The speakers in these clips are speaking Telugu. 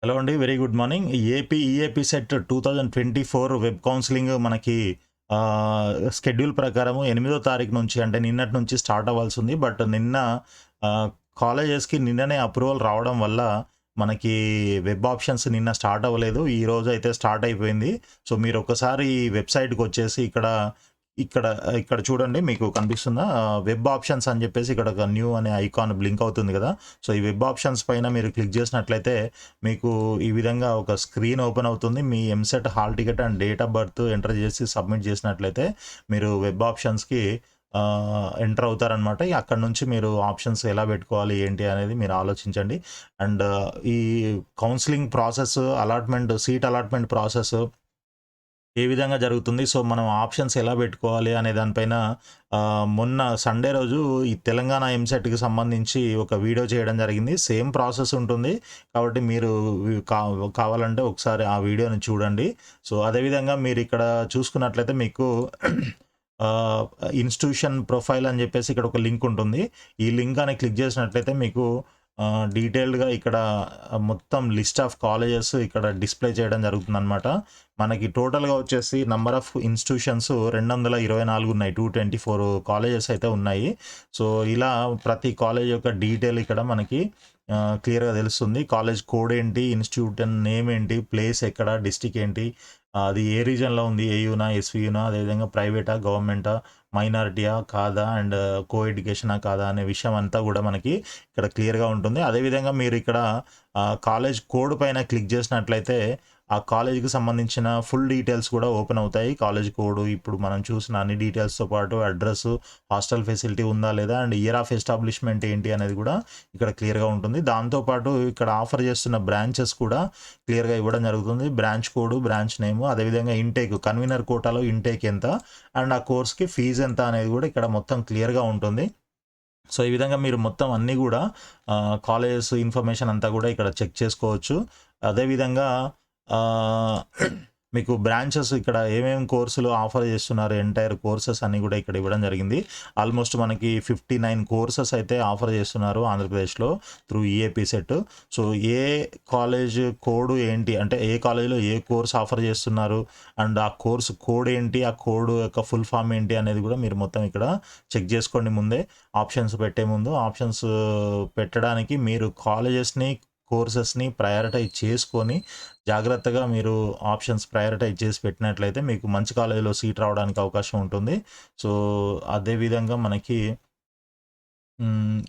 హలో అండి. Very good morning. EAP set 2024 web counselling మనకి షెడ్యూల్ ప్రకారము 8వ తారీఖు నుంచి అంటే నిన్నటి నుంచి స్టార్ట్ అవ్వాల్సింది. బట్ నిన్న ఆహ్, కాలేజెస్‌కి నిన్ననే అప్రూవల్ రావడం వల్ల మనకి వెబ్ ఆప్షన్స్ నిన్న స్టార్ట్ అవ్వలేదు. ఈరోజు అయితే స్టార్ట్ అయిపోయింది. సో, మీరు ఒక్కసారి వెబ్‌సైట్‌కొచ్చేసి ఇక్కడ ఇక్కడ ఇక్కడ చూడండి, మీకు కనిపిస్తుందా? వెబ్ ఆప్షన్స్ అని చెప్పేసి ఇక్కడ ఒక న్యూ అనే ఐకాన్ బ్లింక్ అవుతుంది కదా! సో, ఈ వెబ్ ఆప్షన్స్ పైన మీరు క్లిక్ చేసినట్లయితే మీకు ఈ విధంగా ఒక స్క్రీన్ ఓపెన్ అవుతుంది. మీ EAMCET hall ticket and date of birth enter చేసి సబ్మిట్ చేసినట్లయితే మీరు వెబ్ ఆప్షన్స్‌కి ఎంటర్ అవుతారనమాట. అక్కడి నుంచి మీరు ఆప్షన్స్ ఎలా పెట్టుకోవాలి ఏంటి అనేది మీరు ఆలోచించండి. అండ్ ఈ counselling process, seat allotment process ఏ విధంగా జరుగుతుంది? సో, మనం ఆప్షన్స్ ఎలా పెట్టుకోవాలి అనే దానిపైన మొన్న సండే రోజు ఈ తెలంగాణ ఎంసెట్‌కి సంబంధించి ఒక వీడియో చేయడం జరిగింది. సేమ్ ప్రాసెస్ ఉంటుంది. కాబట్టి మీరు కావాలంటే ఒకసారి ఆ వీడియోని చూడండి. సో, అదేవిధంగా మీరిక్కడ చూసుకున్నట్లయితే మీకు ఆహ్, ఇన్‌స్టిట్యూషన్ ప్రొఫైల్ అని చెప్పేసి ఇక్కడ ఒక లింక్ ఉంటుంది. ఈ లింక్ అని క్లిక్ చేసినట్లయితే మీకు డీటెయిల్డ్‌గా ఇక్కడ మొత్తం లిస్ట్ ఆఫ్ కాలేజెస్ ఇక్కడ డిస్‌ప్లే చేయడం జరుగుతుందనమాట. మనకి టోటల్‌గా వచ్చేసి నంబర్ ఆఫ్ ఇన్‌స్టిట్యూషన్స్ 224 ఉన్నాయి. 224 కాలేజెస్ అయితే ఉన్నాయి. సో, ఇలా ప్రతి కాలేజ్ యొక్క డీటెయిల్ ఇక్కడ మనకి క్లియర్‌గా తెలుస్తుంది. కాలేజ్ కోడ్ ఏంటి, ఇన్‌స్టిట్యూట్ నేమ్ ఏంటి, ప్లేస్ ఎక్కడ, డిస్ట్రిక్ట్ ఏంటి, అది ఏ రీజియన్‌లో ఉంది, ఏయూనా, ఎస్‌వీయూనా, అదేవిధంగా ప్రైవేటా, గవర్నమెంటా, మైనారిటీయా కాదా, అండ్ కో ఎడ్యుకేషనా కాదా అనే విషయం అంతా కూడా మనకి ఇక్కడ క్లియర్‌గా ఉంటుంది. అదేవిధంగా మీరు ఇక్కడ కాలేజ్ కోడ్ పైన క్లిక్ చేసినట్లయితే ఆ కాలేజ్‌కి సంబంధించిన ఫుల్ డీటెయిల్స్ కూడా ఓపెన్ అవుతాయి. కాలేజ్ కోడ్, ఇప్పుడు మనం చూసిన అన్ని డీటెయిల్స్‌తో పాటు అడ్రస్, హాస్టల్ ఫెసిలిటీ ఉందా లేదా, అండ్ ఇయర్ ఆఫ్ ఎస్టాబ్లిష్మెంట్ ఏంటి అనేది కూడా ఇక్కడ క్లియర్‌గా ఉంటుంది. దాంతో పాటు ఇక్కడ ఆఫర్ చేస్తున్న బ్రాంచెస్ కూడా క్లియర్‌గా ఇవ్వడం జరుగుతుంది. బ్రాంచ్ కోడ్, బ్రాంచ్ నేమ్, అదేవిధంగా కన్వీనర్ కోటాలో ఇంటేక్ ఎంత, అండ్ ఆ కోర్స్‌కి ఫీజ్ ఎంత అనేది కూడా ఇక్కడ మొత్తం క్లియర్‌గా ఉంటుంది. సో, ఈ విధంగా మీరు మొత్తం అన్నీ గూడా కాలేజెస్ ఇన్ఫర్మేషన్ అంతా గూడా ఇక్కడ చెక్ చేసుకోవచ్చు. అదేవిధంగా ఆహ్, మీకు బ్రాంచెస్ ఇక్కడ ఏమేమి కోర్సులు ఆఫర్ చేస్తున్నారు, ఎంటైర్ కోర్సెస్ అన్నీ గూడా ఇక్కడ ఇవ్వడం జరిగింది. ఆల్మోస్ట్ మనకి 59 కోర్సెస్ అయితే ఆఫర్ చేస్తున్నారు ఆంధ్రప్రదేశ్‌లో త్రూ ఈఏపీ సెట్. సో, ఏ కాలేజ్ కోడ్ ఏంటి, అంటే ఏ కాలేజ్‌లో ఏ కోర్స్ ఆఫర్ చేస్తున్నారు, అండ్ ఆ కోర్స్ కోడ్ ఏంటి, ఆ కోడ్ యొక్క ఫుల్ ఫామ్ ఏంటి అనేది గూడా మీరు మొత్తం ఇక్కడ చెక్ చేసుకోండి ముందే. ఆప్షన్స్ పెట్టే ముందు ఆప్షన్స్ పెట్టడానికి మీరు కాలేజెస్‌ని, కోర్సెస్‌ని ప్రయారిటైజ్ చేసుకొని జాగ్రత్తగా మీరు ఆప్షన్స్ ప్రయారిటైజ్ చేసి పెట్టినట్లయితే మీకు మంచి కాలేజీలో సీట్ రావడానికి అవకాశం ఉంటుంది. సో, అదే విధంగా మనకి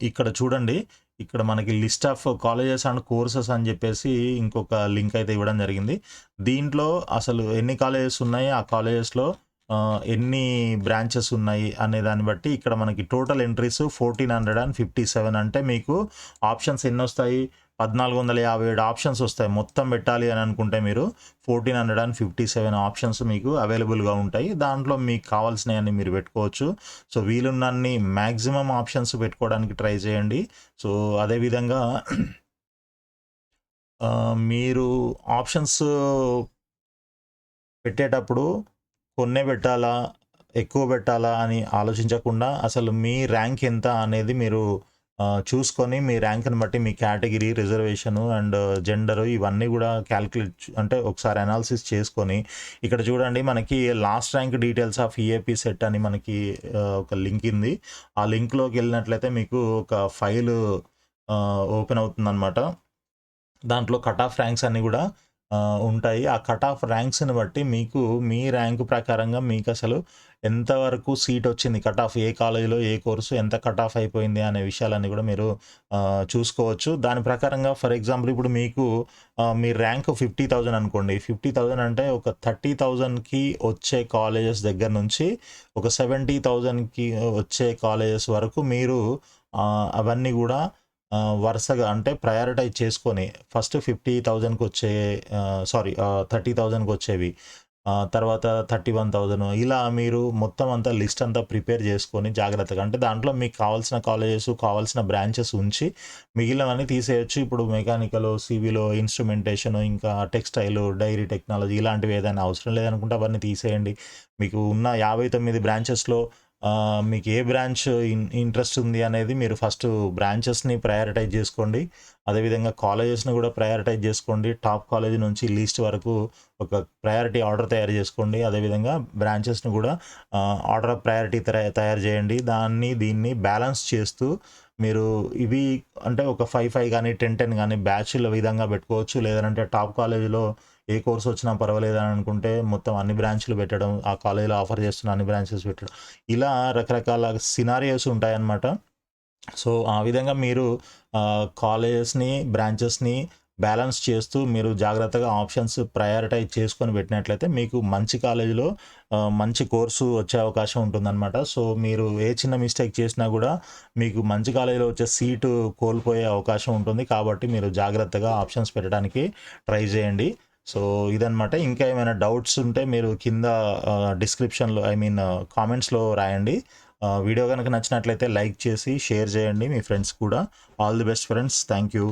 ఇక్కడ చూడండి. ఇక్కడ మనకి list of colleges and courses అని జెప్పేసి ఇంకొక లింక్ అయితే ఇవ్వడం జరిగింది. దీంట్లో అసలు ఎన్ని కాలేజెస్ ఉన్నాయి, ఆ కాలేజెస్‌లో ఎన్ని బ్రాంచెస్ ఉన్నాయి అనే దాన్ని బట్టి ఇక్కడ మనకి టోటల్ ఎంట్రీస్ 1457, అంటే మీకు ఆప్షన్స్ ఎన్నొస్తాయి? 1457 ఆప్షన్స్ వస్తాయి. మొత్తం పెట్టాలి అని అనుకుంటే మీరు 1457 ఆప్షన్స్ మీకు అవైలబుల్‌గా ఉంటాయి. దాంట్లో మీకు కావాల్సినయన్ని మీరు పెట్టుకోవచ్చు. సో, వీలున్నన్ని మాక్సిమం ఆప్షన్స్ పెట్టుకోవడానికి ట్రై చేయండి. సో, అదేవిధంగా మీరు ఆప్షన్స్ పెట్టేటప్పుడు కొన్నే పెట్టాలా, ఎక్కువ పెట్టాలా అని ఆలోచించకుండా అసలు మీ ర్యాంక్ ఎంత అనేది మీరు చూసుకొని మీ ర్యాంక్‌ని బట్టి మీ కేటగిరీ, రిజర్వేషను అండ్ జెండరు ఇవన్నీ గూడా అంటే ఒకసారి అనాలిసిస్ చేసుకొని ఇక్కడ చూడండి, మనకి last rank details of EAP set అని మనకి ఒక లింక్ ఉంది. ఆ లింక్‌లోకి వెళ్ళినట్లయితే మీకు ఒక ఫైలు ఓపెన్ అవుతుందనమాట. దాంట్లో కట్ ఆఫ్ ర్యాంక్స్ అన్నీ గూడా ఉంటాయి. ఆ కట్ ఆఫ్ ర్యాంక్స్‌ని బట్టి మీకు మీ ర్యాంక్ ప్రకారంగా మీకసలు ఎంతవరకు సీటొచ్చింది, కట్ ఆఫ్ ఏ కాలేజీలో ఏ కోర్సు ఎంత కట్ ఆఫ్ అయిపోయింది అనే విషయాలన్నీ గూడా మీరు చూసుకోవచ్చు. దాని ప్రకారంగా ఫర్ ఎగ్జాంపుల్ ఇప్పుడు మీకు మీ ర్యాంక్ 50,000 అనుకోండి. 50,000 అంటే ఒక 30,000కి వచ్చే కాలేజెస్ దగ్గర నుంచి ఒక 70,000కి వచ్చే కాలేజెస్ వరకు మీరు అవన్నీ గూడా వరుసగా అంటే ప్రయారిటైజ్ చేసుకొని ఫస్ట్ 50,000కి వచ్చే 30,000కి వచ్చేవి, తర్వాత 31,000, ఇలా మీరు మొత్తం అంతా లిస్ట్ అంతా ప్రిపేర్ చేసుకొని జాగ్రత్తగా, అంటే దాంట్లో మీకు కావాల్సిన కాలేజెస్, కావాల్సిన బ్రాంచెస్ ఉంచి మిగిలినవన్నీ తీసేయొచ్చు. ఇప్పుడు మెకానికల్, సివిల్, ఇన్స్ట్రుమెంటేషన్, ఇంకా టెక్స్టైల్, డైరీ టెక్నాలజీ ఇలాంటివి ఏదైనా అవసరం లేదనుకుంటే అవన్నీ తీసేయండి. మీకు ఉన్న 59 బ్రాంచెస్‌లో మీకు ఏ బ్రాంచ్ ఇంట్రెస్ట్ ఉంది అనేది మీరు ఫస్ట్ బ్రాంచెస్‌ని ప్రయారిటైజ్ చేసుకోండి. అదేవిధంగా కాలేజెస్‌ని కూడా ప్రయారిటైజ్ చేసుకోండి. టాప్ కాలేజ్ నుంచి లీస్ట్ వరకు ఒక ప్రయారిటీ ఆర్డర్ తయారు చేసుకోండి. అదేవిధంగా బ్రాంచెస్‌ని కూడా ఆర్డర్ ఆఫ్ ప్రయారిటీ తయారు చేయండి. దీన్ని బ్యాలెన్స్ చేస్తూ మీరు ఇవి అంటే ఒక 5 గానీ, 10 గానీ బ్యాచ్‌ల విధంగా పెట్టుకోవచ్చు. లేదంటే టాప్ కాలేజ్‌లో ఏ కోర్స్ వచ్చినా పర్వాలేదని అనుకుంటే మొత్తం అన్ని బ్రాంచ్‌లు పెట్టడం, ఆ కాలేజ్‌లో ఆఫర్ చేస్తున్న అన్ని బ్రాంచెస్ పెట్టడం. ఇలా రకరకాల సినారియోస్ ఉంటాయన్నమాట. సో, ఆ విధంగా మీరు కాలేజెస్‌ని, బ్రాంచెస్‌ని బ్యాలెన్స్ చేస్తూ మీరు జాగ్రత్తగా ఆప్షన్స్ ప్రయారిటైజ్ చేసుకొని పెట్టినట్లయితే మీకు మంచి కాలేజీలో మంచి కోర్సు వచ్చే అవకాశం ఉంటుందన్నమాట. సో, మీరు ఏ చిన్న మిస్టేక్ చేసినా కూడా మీకు మంచి కాలేజీలో వచ్చే సీటు కోల్పోయే అవకాశం ఉంటుంది. కాబట్టి మీరు జాగ్రత్తగా ఆప్షన్స్ పెట్టడానికి ట్రై చేయండి. సో, ఇదనమాట. ఇంకా ఏమైనా డౌట్స్ ఉంటే మీరు కింద డిస్క్రిప్షన్‌లో కామెంట్స్‌లో రాయండి. వీడియో గనుక నచ్చినట్లయితే లైక్ చేసి, షేర్ చేయండి మీ ఫ్రెండ్స్ కూడా. All the best friends. Thank you.